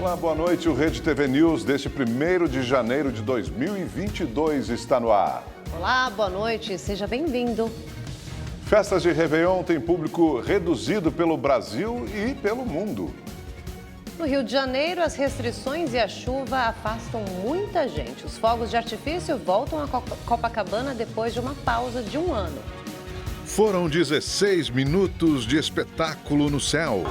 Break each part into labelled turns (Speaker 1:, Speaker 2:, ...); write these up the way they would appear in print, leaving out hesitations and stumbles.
Speaker 1: Olá, boa noite. O Rede TV News deste 1º de janeiro de 2022 está no ar.
Speaker 2: Olá, boa noite. Seja bem-vindo.
Speaker 1: Festas de Réveillon têm público reduzido pelo Brasil e pelo mundo.
Speaker 2: No Rio de Janeiro, as restrições e a chuva afastam muita gente. Os fogos de artifício voltam a Copacabana depois de uma pausa de um ano.
Speaker 1: Foram 16 minutos de espetáculo no céu.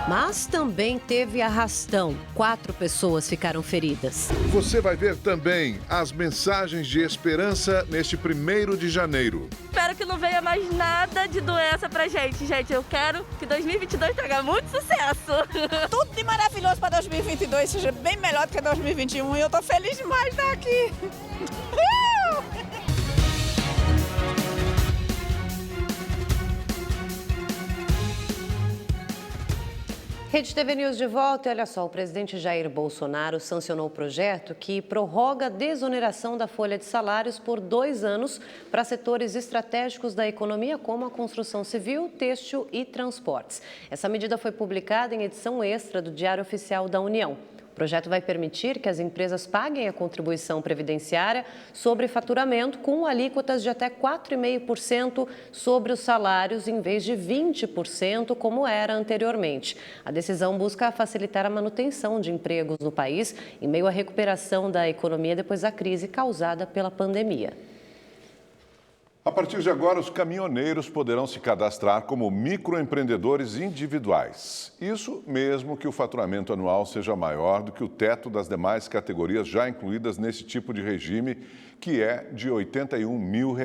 Speaker 2: Mas também teve arrastão. 4 pessoas ficaram feridas.
Speaker 1: Você vai ver também as mensagens de esperança neste 1º de janeiro.
Speaker 3: Espero que não venha mais nada de doença pra gente. Gente, eu quero que 2022 traga muito sucesso.
Speaker 4: Tudo de maravilhoso para 2022, seja bem melhor do que 2021. E eu tô feliz demais de estar aqui.
Speaker 2: Rede TV News de volta e olha só, o presidente Jair Bolsonaro sancionou o projeto que prorroga a desoneração da folha de salários por 2 anos para setores estratégicos da economia como a construção civil, têxtil e transportes. Essa medida foi publicada em edição extra do Diário Oficial da União. O projeto vai permitir que as empresas paguem a contribuição previdenciária sobre faturamento com alíquotas de até 4,5% sobre os salários, em vez de 20%, como era anteriormente. A decisão busca facilitar a manutenção de empregos no país em meio à recuperação da economia depois da crise causada pela pandemia.
Speaker 1: A partir de agora, os caminhoneiros poderão se cadastrar como microempreendedores individuais. Isso mesmo que o faturamento anual seja maior do que o teto das demais categorias já incluídas nesse tipo de regime, que é de R$ 81 mil.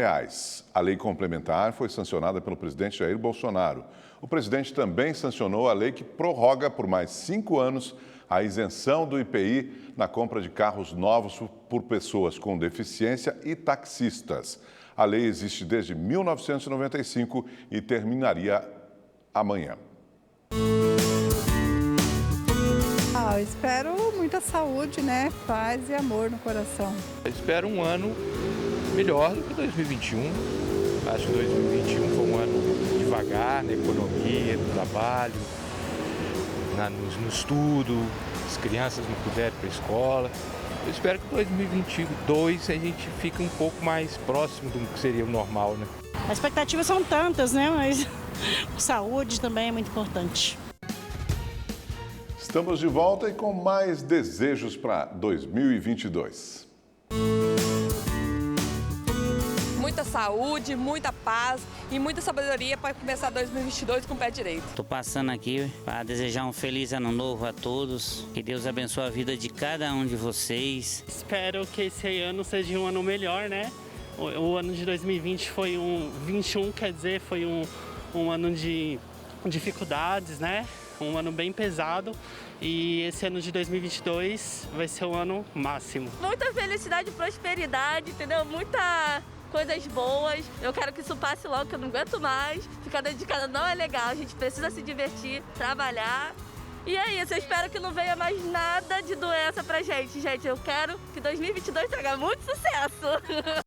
Speaker 1: A lei complementar foi sancionada pelo presidente Jair Bolsonaro. O presidente também sancionou a lei que prorroga por mais 5 anos a isenção do IPI na compra de carros novos por pessoas com deficiência e taxistas. A lei existe desde 1995 e terminaria amanhã.
Speaker 4: Eu espero muita saúde, né? Paz e amor no coração.
Speaker 5: Eu espero um ano melhor do que 2021. Acho que 2021 foi um ano devagar na economia, no trabalho, no estudo. As crianças não puderam ir para a escola. Eu espero que em 2022 a gente fique um pouco mais próximo do que seria o normal, né?
Speaker 6: As expectativas são tantas, né? Mas saúde também é muito importante.
Speaker 1: Estamos de volta e com mais desejos para 2022.
Speaker 3: Muita saúde, muita paz e muita sabedoria para começar 2022 com o pé direito.
Speaker 7: Estou passando aqui para desejar um feliz ano novo a todos. Que Deus abençoe a vida de cada um de vocês.
Speaker 8: Espero que esse ano seja um ano melhor, né? O ano de 2020 foi 21, quer dizer, foi um ano de dificuldades, né? Um ano bem pesado. E esse ano de 2022 vai ser o ano máximo.
Speaker 3: Muita felicidade e prosperidade, entendeu? Muita coisas boas. Eu quero que isso passe logo, que eu não aguento mais. Ficar dentro de casa não é legal. A gente precisa se divertir, trabalhar. E é isso, eu espero que não venha mais nada de doença pra gente. Gente, eu quero que 2022 traga muito sucesso.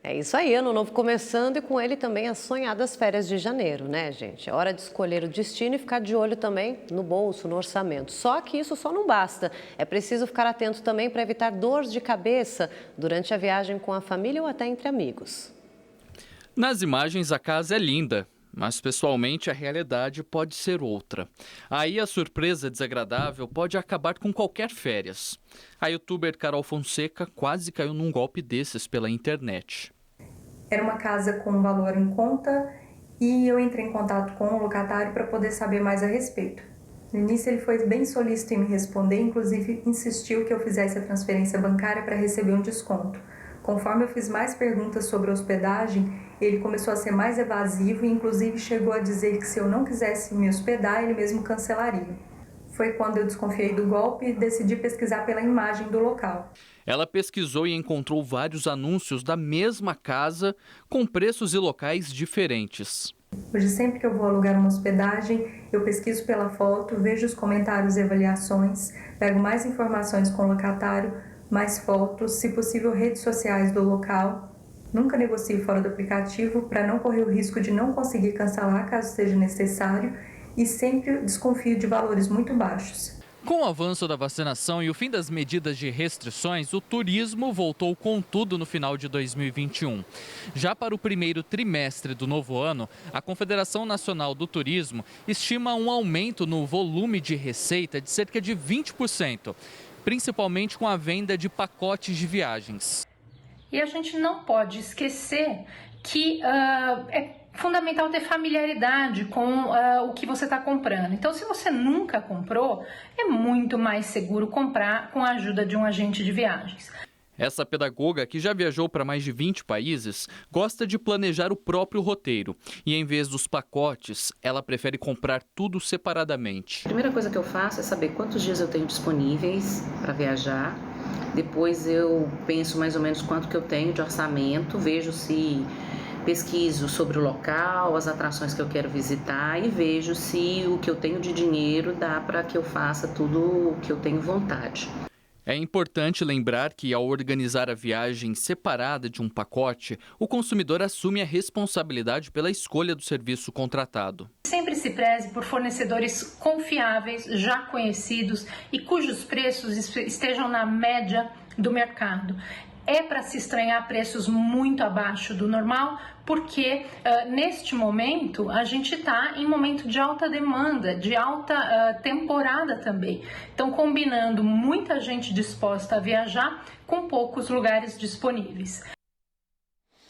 Speaker 2: É isso aí, ano novo começando e com ele também as sonhadas férias de janeiro, né, gente? É hora de escolher o destino e ficar de olho também no bolso, no orçamento. Só que isso só não basta. É preciso ficar atento também para evitar dor de cabeça durante a viagem com a família ou até entre amigos.
Speaker 9: Nas imagens, a casa é linda, mas pessoalmente a realidade pode ser outra. Aí a surpresa desagradável pode acabar com qualquer férias. A youtuber Carol Fonseca quase caiu num golpe desses pela internet.
Speaker 10: Era uma casa com um valor em conta e eu entrei em contato com o locatário para poder saber mais a respeito. No início ele foi bem solícito em me responder, inclusive insistiu que eu fizesse a transferência bancária para receber um desconto. Conforme eu fiz mais perguntas sobre a hospedagem, ele começou a ser mais evasivo e inclusive chegou a dizer que se eu não quisesse me hospedar, ele mesmo cancelaria. Foi quando eu desconfiei do golpe e decidi pesquisar pela imagem do local.
Speaker 9: Ela pesquisou e encontrou vários anúncios da mesma casa com preços e locais diferentes.
Speaker 10: Hoje, sempre que eu vou alugar uma hospedagem, eu pesquiso pela foto, vejo os comentários e avaliações, pego mais informações com o locatário, mais fotos, se possível redes sociais do local. Nunca negocio fora do aplicativo para não correr o risco de não conseguir cancelar caso seja necessário e sempre desconfio de valores muito baixos.
Speaker 9: Com o avanço da vacinação e o fim das medidas de restrições, o turismo voltou com tudo no final de 2021. Já para o primeiro trimestre do novo ano, a Confederação Nacional do Turismo estima um aumento no volume de receita de cerca de 20%, principalmente com a venda de pacotes de viagens.
Speaker 11: E a gente não pode esquecer que é fundamental ter familiaridade com o que você está comprando. Então, se você nunca comprou, é muito mais seguro comprar com a ajuda de um agente de viagens.
Speaker 9: Essa pedagoga, que já viajou para mais de 20 países, gosta de planejar o próprio roteiro. E em vez dos pacotes, ela prefere comprar tudo separadamente.
Speaker 12: A primeira coisa que eu faço é saber quantos dias eu tenho disponíveis para viajar. Depois eu penso mais ou menos quanto que eu tenho de orçamento, vejo se pesquiso sobre o local, as atrações que eu quero visitar e vejo se o que eu tenho de dinheiro dá para que eu faça tudo o que eu tenho vontade.
Speaker 9: É importante lembrar que, ao organizar a viagem separada de um pacote, o consumidor assume a responsabilidade pela escolha do serviço contratado.
Speaker 11: Sempre se preze por fornecedores confiáveis, já conhecidos e cujos preços estejam na média do mercado. É para se estranhar preços muito abaixo do normal, porque neste momento a gente está em momento de alta demanda, de alta temporada também. Então, combinando muita gente disposta a viajar com poucos lugares disponíveis.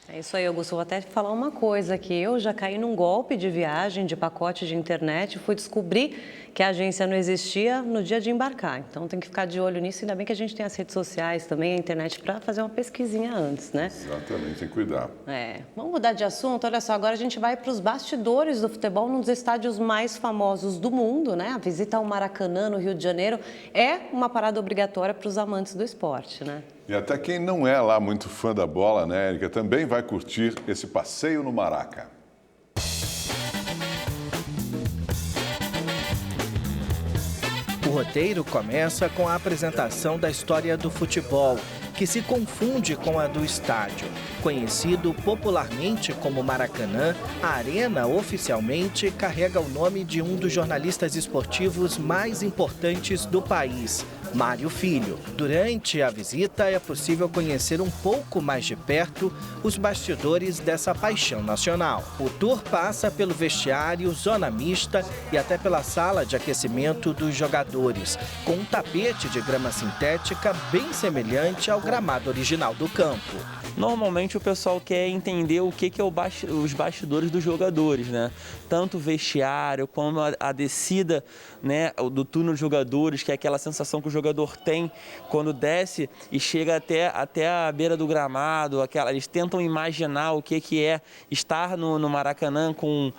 Speaker 2: É isso aí, Augusto. Vou até falar uma coisa aqui. Eu já caí num golpe de viagem, de pacote de internet. Fui descobrir que a agência não existia no dia de embarcar. Então tem que ficar de olho nisso. Ainda bem que a gente tem as redes sociais também, a internet, para fazer uma pesquisinha antes, né?
Speaker 1: Exatamente, tem que cuidar.
Speaker 2: Vamos mudar de assunto. Olha só, agora a gente vai para os bastidores do futebol, num dos estádios mais famosos do mundo, né? A visita ao Maracanã, no Rio de Janeiro, é uma parada obrigatória para os amantes do esporte, né?
Speaker 1: E até quem não é lá muito fã da bola, né, Érica, também vai curtir esse passeio no Maraca.
Speaker 13: O roteiro começa com a apresentação da história do futebol, que se confunde com a do estádio. Conhecido popularmente como Maracanã, a arena oficialmente carrega o nome de um dos jornalistas esportivos mais importantes do país, Mário Filho. Durante a visita é possível conhecer um pouco mais de perto os bastidores dessa paixão nacional. O tour passa pelo vestiário, zona mista e até pela sala de aquecimento dos jogadores, com um tapete de grama sintética bem semelhante ao gramado original do campo.
Speaker 14: Normalmente o pessoal quer entender o que é os bastidores dos jogadores, né? Tanto o vestiário como a descida, né, do túnel de jogadores, que é aquela sensação que o jogador tem quando desce e chega até a beira do gramado. Eles tentam imaginar o que é estar no Maracanã com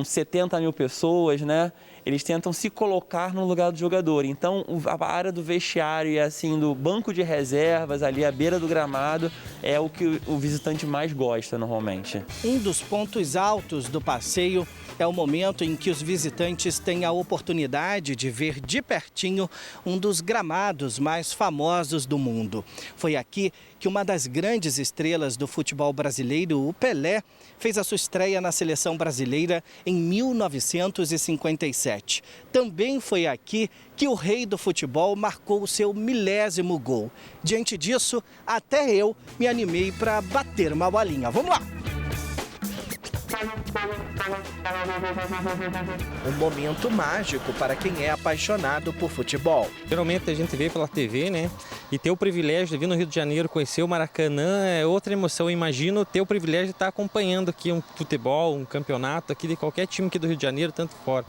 Speaker 14: 70 mil pessoas, né? Eles tentam se colocar no lugar do jogador. Então, a área do vestiário e assim do banco de reservas, ali à beira do gramado, é o que o visitante mais gosta normalmente.
Speaker 13: Um dos pontos altos do passeio é o momento em que os visitantes têm a oportunidade de ver de pertinho um dos gramados mais famosos do mundo. Foi aqui que uma das grandes estrelas do futebol brasileiro, o Pelé, fez a sua estreia na seleção brasileira em 1957. Também foi aqui que o rei do futebol marcou o seu 1000º gol. Diante disso, até eu me animei para bater uma bolinha. Vamos lá! Um momento mágico para quem é apaixonado por futebol.
Speaker 15: Geralmente a gente vê pela TV, né? E ter o privilégio de vir no Rio de Janeiro, conhecer o Maracanã é outra emoção. Eu imagino ter o privilégio de estar acompanhando aqui um futebol, um campeonato aqui de qualquer time aqui do Rio de Janeiro, tanto fora.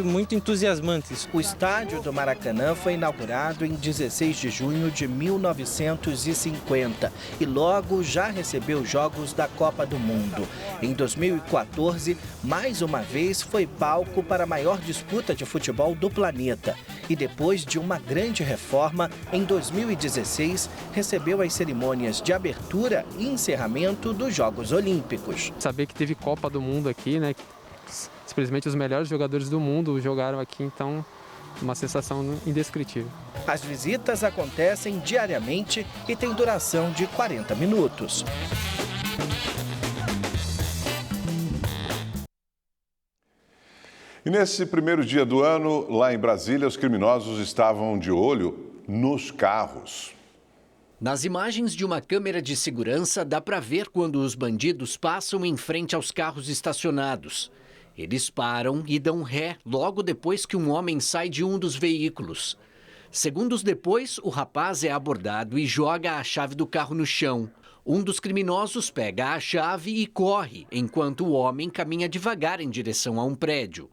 Speaker 15: Muito entusiasmante isso.
Speaker 13: O estádio do Maracanã foi inaugurado em 16 de junho de 1950 e logo já recebeu jogos da Copa do Mundo. Em 2014, mais uma vez foi palco para a maior disputa de futebol do planeta. E depois de uma grande reforma, em 2016, recebeu as cerimônias de abertura e encerramento dos Jogos Olímpicos.
Speaker 16: Saber que teve Copa do Mundo aqui, né? Simplesmente os melhores jogadores do mundo jogaram aqui, então uma sensação indescritível.
Speaker 13: As visitas acontecem diariamente e têm duração de 40 minutos.
Speaker 1: E nesse primeiro dia do ano, lá em Brasília, os criminosos estavam de olho nos carros.
Speaker 17: Nas imagens de uma câmera de segurança, dá para ver quando os bandidos passam em frente aos carros estacionados. Eles param e dão ré logo depois que um homem sai de um dos veículos. Segundos depois, o rapaz é abordado e joga a chave do carro no chão. Um dos criminosos pega a chave e corre, enquanto o homem caminha devagar em direção a um prédio.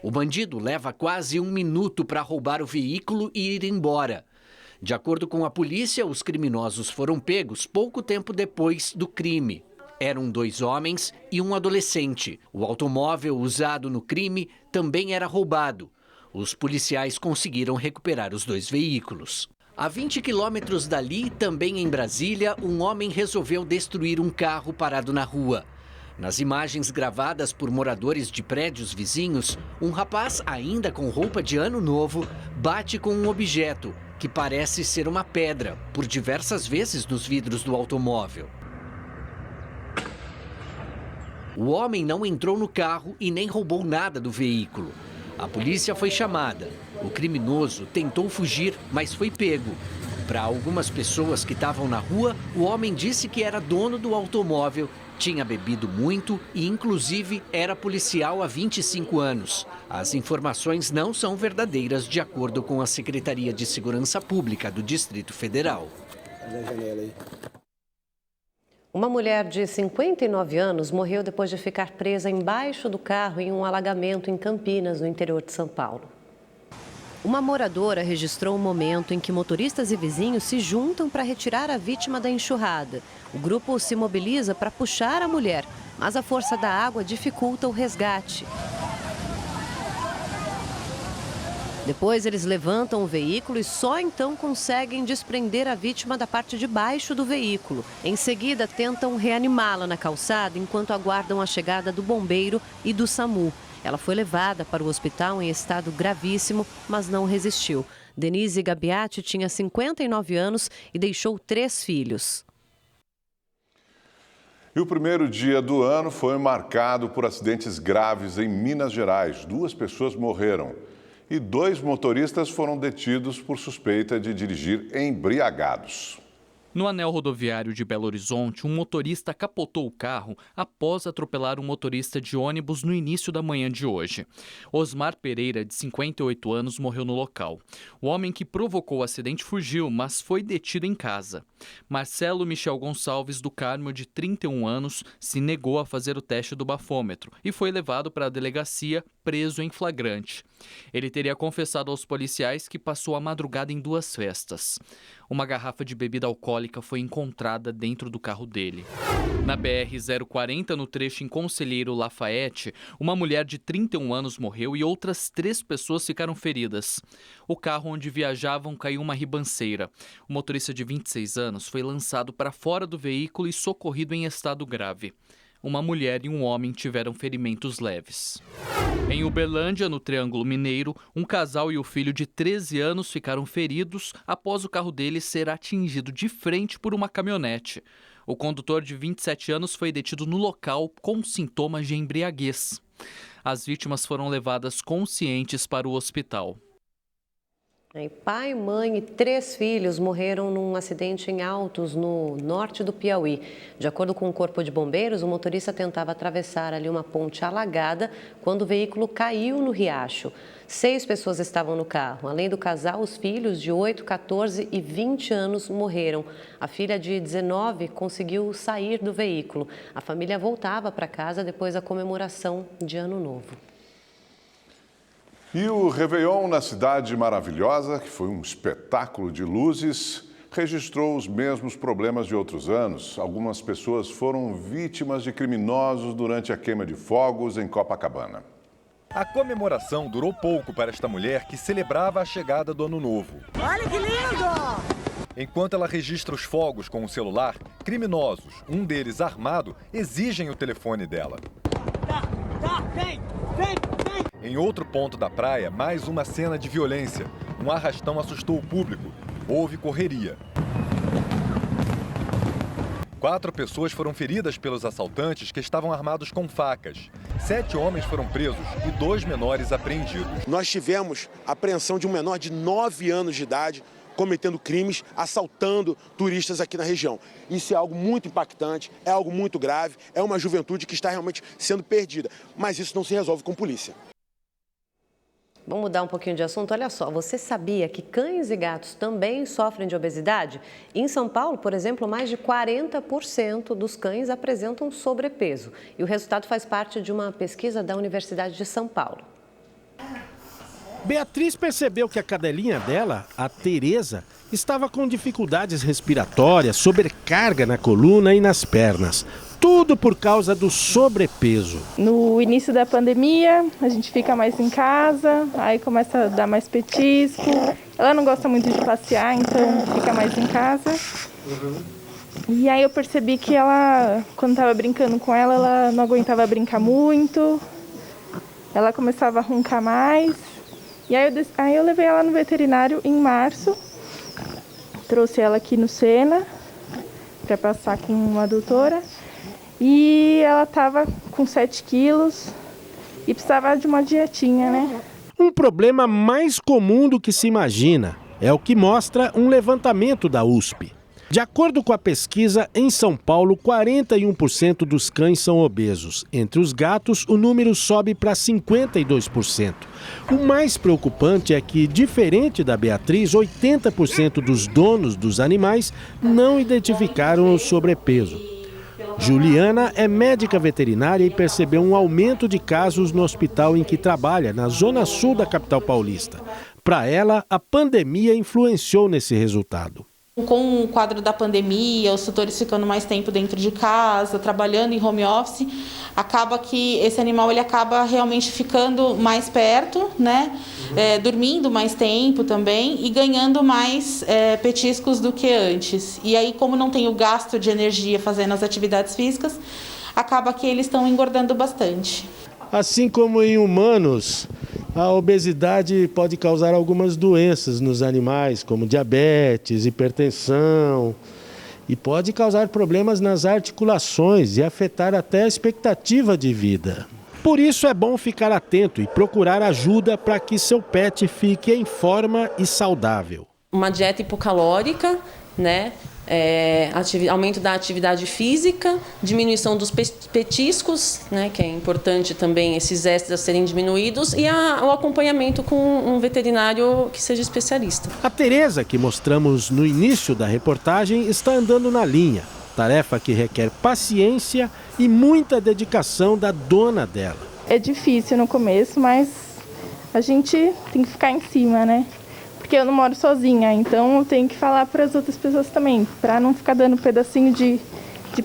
Speaker 17: O bandido leva quase 1 minuto para roubar o veículo e ir embora. De acordo com a polícia, os criminosos foram pegos pouco tempo depois do crime. Eram 2 homens e um adolescente. O automóvel usado no crime também era roubado. Os policiais conseguiram recuperar os 2 veículos. A 20 quilômetros dali, também em Brasília, um homem resolveu destruir um carro parado na rua. Nas imagens gravadas por moradores de prédios vizinhos, um rapaz, ainda com roupa de ano novo, bate com um objeto, que parece ser uma pedra, por diversas vezes nos vidros do automóvel. O homem não entrou no carro e nem roubou nada do veículo. A polícia foi chamada. O criminoso tentou fugir, mas foi pego. Para algumas pessoas que estavam na rua, o homem disse que era dono do automóvel, tinha bebido muito e, inclusive, era policial há 25 anos. As informações não são verdadeiras, de acordo com a Secretaria de Segurança Pública do Distrito Federal.
Speaker 2: Uma mulher de 59 anos morreu depois de ficar presa embaixo do carro em um alagamento em Campinas, no interior de São Paulo. Uma moradora registrou um momento em que motoristas e vizinhos se juntam para retirar a vítima da enxurrada. O grupo se mobiliza para puxar a mulher, mas a força da água dificulta o resgate. Depois eles levantam o veículo e só então conseguem desprender a vítima da parte de baixo do veículo. Em seguida, tentam reanimá-la na calçada enquanto aguardam a chegada do bombeiro e do SAMU. Ela foi levada para o hospital em estado gravíssimo, mas não resistiu. Denise Gabiati tinha 59 anos e deixou 3 filhos.
Speaker 1: E o primeiro dia do ano foi marcado por acidentes graves em Minas Gerais. 2 pessoas morreram e 2 motoristas foram detidos por suspeita de dirigir embriagados.
Speaker 9: No anel rodoviário de Belo Horizonte, um motorista capotou o carro após atropelar um motorista de ônibus no início da manhã de hoje. Osmar Pereira, de 58 anos, morreu no local. O homem que provocou o acidente fugiu, mas foi detido em casa. Marcelo Michel Gonçalves do Carmo, de 31 anos, se negou a fazer o teste do bafômetro e foi levado para a delegacia preso em flagrante. Ele teria confessado aos policiais que passou a madrugada em 2 festas. Uma garrafa de bebida alcoólica foi encontrada dentro do carro dele. Na BR-040, no trecho em Conselheiro Lafayette, uma mulher de 31 anos morreu e outras 3 pessoas ficaram feridas. O carro onde viajavam caiu uma ribanceira. O motorista de 26 anos foi lançado para fora do veículo e socorrido em estado grave. Uma mulher e um homem tiveram ferimentos leves. Em Uberlândia, no Triângulo Mineiro, um casal e o filho de 13 anos ficaram feridos após o carro deles ser atingido de frente por uma caminhonete. O condutor de 27 anos foi detido no local com sintomas de embriaguez. As vítimas foram levadas conscientes para o hospital.
Speaker 2: Pai, mãe e 3 filhos morreram num acidente em Altos, no norte do Piauí. De acordo com o Corpo de Bombeiros, o motorista tentava atravessar ali uma ponte alagada quando o veículo caiu no riacho. 6 pessoas estavam no carro. Além do casal, os filhos de 8, 14 e 20 anos morreram. A filha de 19 conseguiu sair do veículo. A família voltava para casa depois da comemoração de Ano Novo.
Speaker 1: E o Réveillon na Cidade Maravilhosa, que foi um espetáculo de luzes, registrou os mesmos problemas de outros anos. Algumas pessoas foram vítimas de criminosos durante a queima de fogos em Copacabana.
Speaker 18: A comemoração durou pouco para esta mulher que celebrava a chegada do Ano Novo.
Speaker 19: Olha que lindo!
Speaker 18: Enquanto ela registra os fogos com o celular, criminosos, um deles armado, exigem o telefone dela.
Speaker 19: Vem!
Speaker 18: Em outro ponto da praia, mais uma cena de violência. Um arrastão assustou o público. Houve correria. 4 pessoas foram feridas pelos assaltantes que estavam armados com facas. 7 homens foram presos e 2 menores apreendidos.
Speaker 20: Nós tivemos a apreensão de um menor de 9 anos de idade cometendo crimes, assaltando turistas aqui na região. Isso é algo muito impactante, é algo muito grave, é uma juventude que está realmente sendo perdida. Mas isso não se resolve com polícia.
Speaker 2: Vamos mudar um pouquinho de assunto. Olha só, você sabia que cães e gatos também sofrem de obesidade? Em São Paulo, por exemplo, mais de 40% dos cães apresentam sobrepeso. E o resultado faz parte de uma pesquisa da Universidade de São Paulo.
Speaker 21: Beatriz percebeu que a cadelinha dela, a Tereza, estava com dificuldades respiratórias, sobrecarga na coluna e nas pernas. Tudo por causa do sobrepeso.
Speaker 22: No início da pandemia, a gente fica mais em casa, aí começa a dar mais petisco. Ela não gosta muito de passear, então fica mais em casa. E aí eu percebi que ela, quando estava brincando com ela, ela não aguentava brincar muito. Ela começava a roncar mais. E aí eu levei ela no veterinário em março. Trouxe ela aqui no Sena para passar com uma doutora. E ela estava com 7 quilos e precisava de uma dietinha, né?
Speaker 21: Um problema mais comum do que se imagina é o que mostra um levantamento da USP. De acordo com a pesquisa, em São Paulo, 41% dos cães são obesos. Entre os gatos, o número sobe para 52%. O mais preocupante é que, diferente da Beatriz, 80% dos donos dos animais não identificaram o sobrepeso. Juliana é médica veterinária e percebeu um aumento de casos no hospital em que trabalha, na zona sul da capital paulista. Para ela, a pandemia influenciou nesse resultado.
Speaker 23: Com o quadro da pandemia, os tutores ficando mais tempo dentro de casa, trabalhando em home office, acaba que esse animal ele acaba realmente ficando mais perto, né? Dormindo mais tempo também e ganhando mais petiscos do que antes. E aí, como não tem o gasto de energia fazendo as atividades físicas, acaba que eles estão engordando bastante.
Speaker 21: Assim como em humanos, a obesidade pode causar algumas doenças nos animais, como diabetes, hipertensão, e pode causar problemas nas articulações e afetar até a expectativa de vida. Por isso é bom ficar atento e procurar ajuda para que seu pet fique em forma e saudável.
Speaker 24: Uma dieta hipocalórica, né? Aumento da atividade física, diminuição dos petiscos, né, que é importante também esses extras serem diminuídos, e o acompanhamento com um veterinário que seja especialista.
Speaker 21: A Tereza, que mostramos no início da reportagem, está andando na linha, tarefa que requer paciência e muita dedicação da dona dela.
Speaker 22: É difícil no começo, mas a gente tem que ficar em cima, né? Porque eu não moro sozinha, então eu tenho que falar para as outras pessoas também, para não ficar dando pedacinho de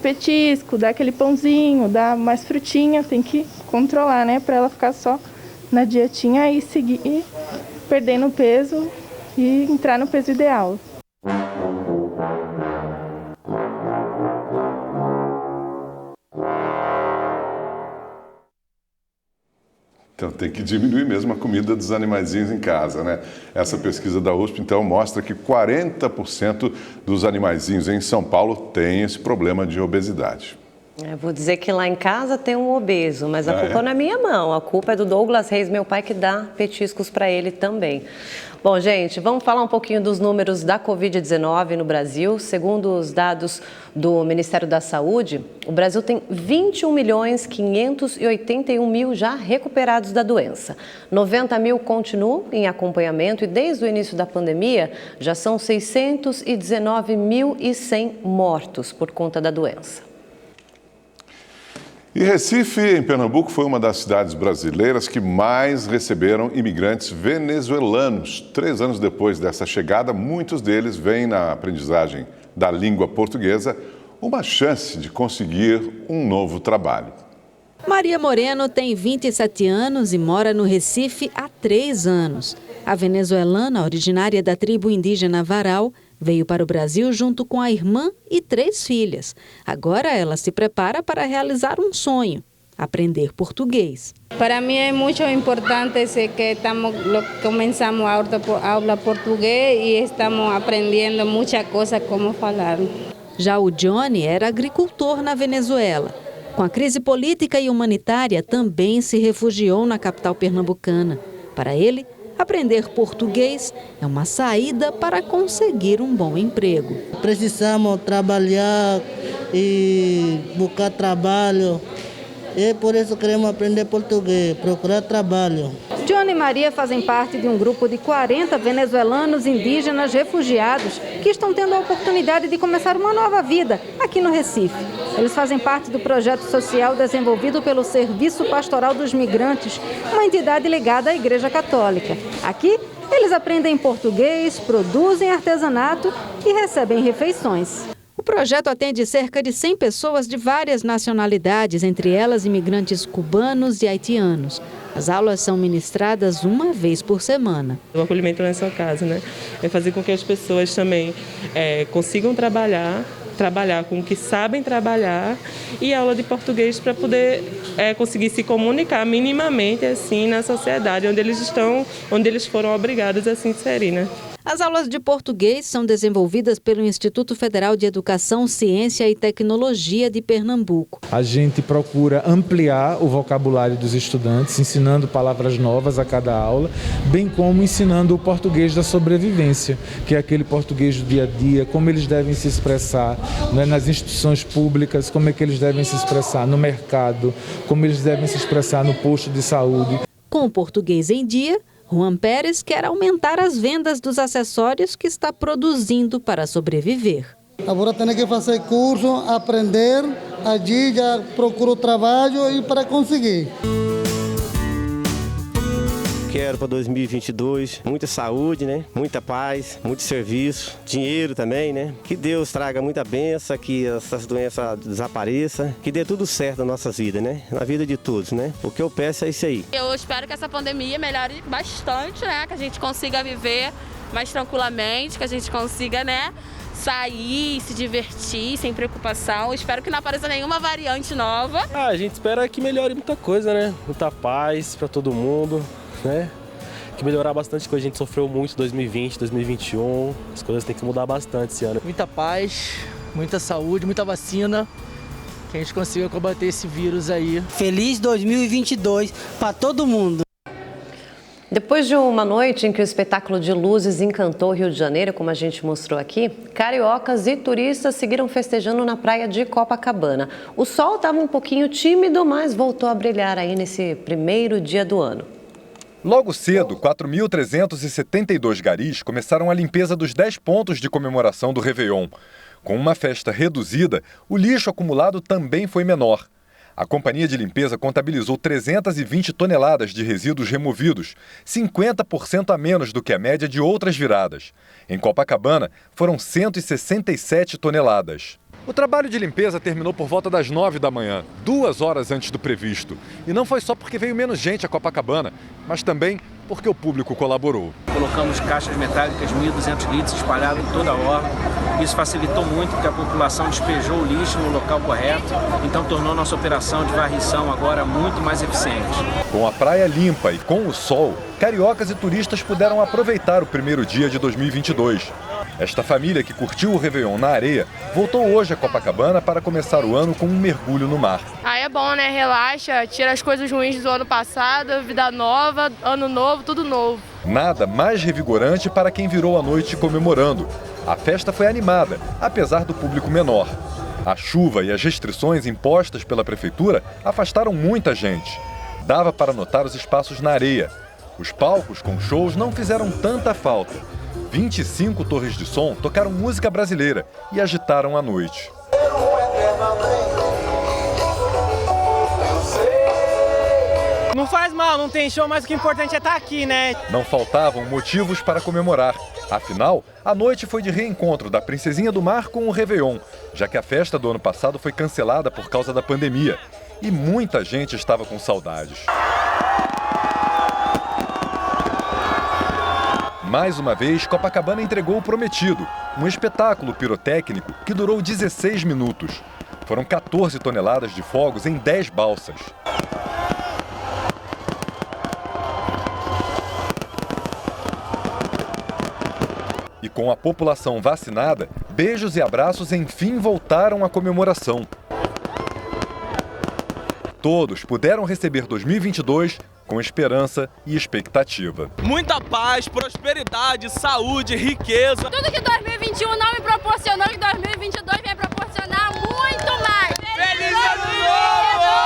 Speaker 22: petisco, dar aquele pãozinho, dar mais frutinha, tem que controlar, né? Para ela ficar só na dietinha e seguir perdendo peso e entrar no peso ideal.
Speaker 1: Então tem que diminuir mesmo a comida dos animaizinhos em casa, né? Essa pesquisa da USP, então, mostra que 40% dos animaizinhos em São Paulo têm esse problema de obesidade.
Speaker 2: Vou dizer que lá em casa tem um obeso, mas a culpa não é minha mão. A culpa é do Douglas Reis, meu pai, que dá petiscos para ele também. Bom, gente, vamos falar um pouquinho dos números da Covid-19 no Brasil. Segundo os dados do Ministério da Saúde, o Brasil tem 21.581.000 já recuperados da doença. 90 mil continuam em acompanhamento e desde o início da pandemia já são 619.100 mortos por conta da doença.
Speaker 1: E Recife, em Pernambuco, foi uma das cidades brasileiras que mais receberam imigrantes venezuelanos. 3 anos depois dessa chegada, muitos deles veem na aprendizagem da língua portuguesa uma chance de conseguir um novo trabalho.
Speaker 25: Maria Moreno tem 27 anos e mora no Recife há 3 anos. A venezuelana, originária da tribo indígena Varal, veio para o Brasil junto com a irmã e 3 filhas. Agora ela se prepara para realizar um sonho, aprender português.
Speaker 26: Para mim é muito importante que começamos a aula português e estamos aprendendo muita coisa como falar.
Speaker 25: Já o Johnny era agricultor na Venezuela. Com a crise política e humanitária, também se refugiou na capital pernambucana. Para ele, aprender português é uma saída para conseguir um bom emprego.
Speaker 3: Precisamos trabalhar e buscar trabalho. E por isso queremos aprender português, procurar trabalho.
Speaker 25: Johnny e Maria fazem parte de um grupo de 40 venezuelanos indígenas refugiados que estão tendo a oportunidade de começar uma nova vida aqui no Recife. Eles fazem parte do projeto social desenvolvido pelo Serviço Pastoral dos Migrantes, uma entidade ligada à Igreja Católica. Aqui, eles aprendem português, produzem artesanato e recebem refeições. O projeto atende cerca de 100 pessoas de várias nacionalidades, entre elas imigrantes cubanos e haitianos. As aulas são ministradas uma vez por semana.
Speaker 4: O acolhimento não é só casa, né? É fazer com que as pessoas também consigam trabalhar com o que sabem trabalhar e aula de português para poder conseguir se comunicar minimamente assim na sociedade onde eles estão, onde eles foram obrigados a se inserir, né?
Speaker 25: As aulas de português são desenvolvidas pelo Instituto Federal de Educação, Ciência e Tecnologia de Pernambuco.
Speaker 5: A gente procura ampliar o vocabulário dos estudantes, ensinando palavras novas a cada aula, bem como ensinando o português da sobrevivência, que é aquele português do dia a dia, como eles devem se expressar, né, nas instituições públicas, como é que eles devem se expressar no mercado, como eles devem se expressar no posto de saúde.
Speaker 25: Com o português em dia, Juan Pérez quer aumentar as vendas dos acessórios que está produzindo para sobreviver.
Speaker 3: Agora tenho que fazer curso, aprender, allí já procuro trabalho e para conseguir.
Speaker 6: Quero para 2022 muita saúde, né? Muita paz, muito serviço, dinheiro também, né? Que Deus traga muita bênção, que essas doenças desapareçam, que dê tudo certo na nossa vida, né? Na vida de todos, né? O que eu peço é isso aí.
Speaker 7: Eu espero que essa pandemia melhore bastante, né? Que a gente consiga viver mais tranquilamente, que a gente consiga, né? Sair, se divertir, sem preocupação. Espero que não apareça nenhuma variante nova.
Speaker 8: A gente espera que melhore muita coisa, né? Muita paz para todo mundo, né? Que melhorar bastante coisa. A gente sofreu muito em 2020, 2021. As coisas têm que mudar bastante esse ano.
Speaker 27: Muita paz, muita saúde, muita vacina. Que a gente consiga combater esse vírus aí.
Speaker 3: Feliz 2022 para todo mundo.
Speaker 2: Depois de uma noite em que o espetáculo de luzes encantou o Rio de Janeiro, como a gente mostrou aqui, cariocas e turistas seguiram festejando na praia de Copacabana. O sol estava um pouquinho tímido, mas voltou a brilhar aí nesse primeiro dia do ano.
Speaker 18: Logo cedo, 4.372 garis começaram a limpeza dos 10 pontos de comemoração do Réveillon. Com uma festa reduzida, o lixo acumulado também foi menor. A companhia de limpeza contabilizou 320 toneladas de resíduos removidos, 50% a menos do que a média de outras viradas. Em Copacabana, foram 167 toneladas. O trabalho de limpeza terminou por volta das 9 da manhã, 2 horas antes do previsto. E não foi só porque veio menos gente a Copacabana, mas também porque o público colaborou.
Speaker 28: Colocamos caixas metálicas de 1.200 litros espalhados em toda a orla. Isso facilitou muito porque a população despejou o lixo no local correto, então tornou nossa operação de varrição agora muito mais eficiente.
Speaker 18: Com a praia limpa e com o sol, cariocas e turistas puderam aproveitar o primeiro dia de 2022. Esta família que curtiu o Réveillon na areia voltou hoje a Copacabana para começar o ano com um mergulho no mar.
Speaker 7: Aí é bom, né? Relaxa, tira as coisas ruins do ano passado, vida nova, ano novo, tudo novo.
Speaker 18: Nada mais revigorante para quem virou a noite comemorando. A festa foi animada, apesar do público menor. A chuva e as restrições impostas pela prefeitura afastaram muita gente. Dava para notar os espaços na areia. Os palcos com shows não fizeram tanta falta. 25 torres de som tocaram música brasileira e agitaram a noite.
Speaker 27: Não faz mal, não tem show, mas o que é importante é estar aqui, né?
Speaker 18: Não faltavam motivos para comemorar. Afinal, a noite foi de reencontro da Princesinha do Mar com o Réveillon, já que a festa do ano passado foi cancelada por causa da pandemia. E muita gente estava com saudades. Mais uma vez, Copacabana entregou o prometido, um espetáculo pirotécnico que durou 16 minutos. Foram 14 toneladas de fogos em 10 balsas. E com a população vacinada, beijos e abraços enfim voltaram à comemoração. Todos puderam receber 2022 com esperança e expectativa.
Speaker 10: Muita paz, prosperidade, saúde, riqueza.
Speaker 11: Tudo que 2021 não me proporcionou, que 2022 vai proporcionar muito mais.
Speaker 10: Feliz Ano Novo!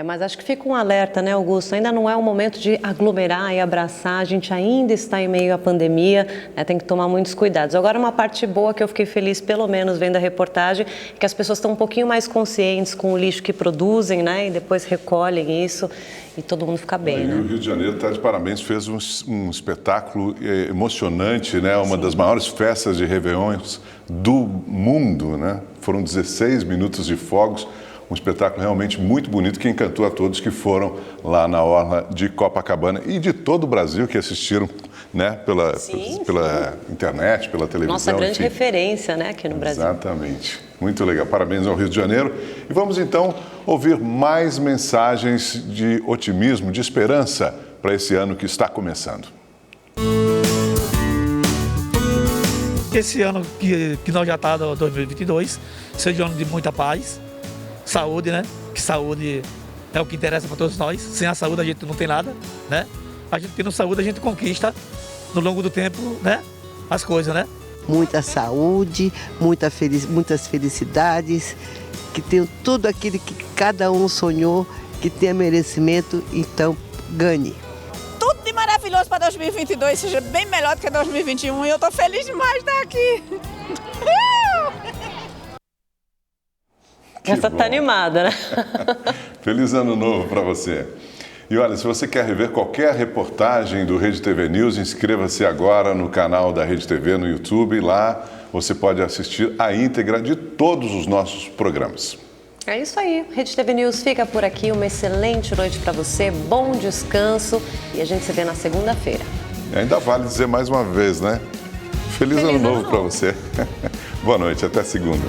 Speaker 2: Mas acho que fica um alerta, né, Augusto? Ainda não é o momento de aglomerar e abraçar, a gente ainda está em meio à pandemia, né? Tem que tomar muitos cuidados. Agora, uma parte boa que eu fiquei feliz, pelo menos vendo a reportagem, é que as pessoas estão um pouquinho mais conscientes com o lixo que produzem, né, e depois recolhem isso e todo mundo fica bem, né?
Speaker 1: O Rio de Janeiro está de parabéns, fez um espetáculo emocionante, né? Uma das maiores festas de Réveillons do mundo, né? Foram 16 minutos de fogos. Um espetáculo realmente muito bonito que encantou a todos que foram lá na orla de Copacabana e de todo o Brasil que assistiram, né, pela internet, pela televisão.
Speaker 2: Nossa grande referência, né, aqui no Brasil.
Speaker 1: Exatamente. Muito legal. Parabéns ao Rio de Janeiro. E vamos então ouvir mais mensagens de otimismo, de esperança para esse ano que está começando.
Speaker 12: Esse ano que nós já está, 2022, seja um ano de muita paz. Saúde, né? Que saúde é o que interessa para todos nós. Sem a saúde a gente não tem nada, né? A gente tendo saúde, a gente conquista no longo do tempo, né? As coisas, né?
Speaker 13: Muita saúde, muitas felicidades, que tenham tudo aquilo que cada um sonhou, que tenha merecimento, então ganhe.
Speaker 14: Tudo de maravilhoso para 2022, seja bem melhor do que 2021 e eu tô feliz demais de estar aqui.
Speaker 2: Essa tá animada, né?
Speaker 1: Feliz Ano Novo para você. E olha, se você quer rever qualquer reportagem do Rede TV News, inscreva-se agora no canal da Rede TV no YouTube. Lá você pode assistir a íntegra de todos os nossos programas.
Speaker 2: É isso aí. Rede TV News fica por aqui. Uma excelente noite para você, bom descanso e a gente se vê na segunda-feira.
Speaker 1: Ainda vale dizer mais uma vez, né? Feliz Ano Novo para você. Boa noite, até segunda.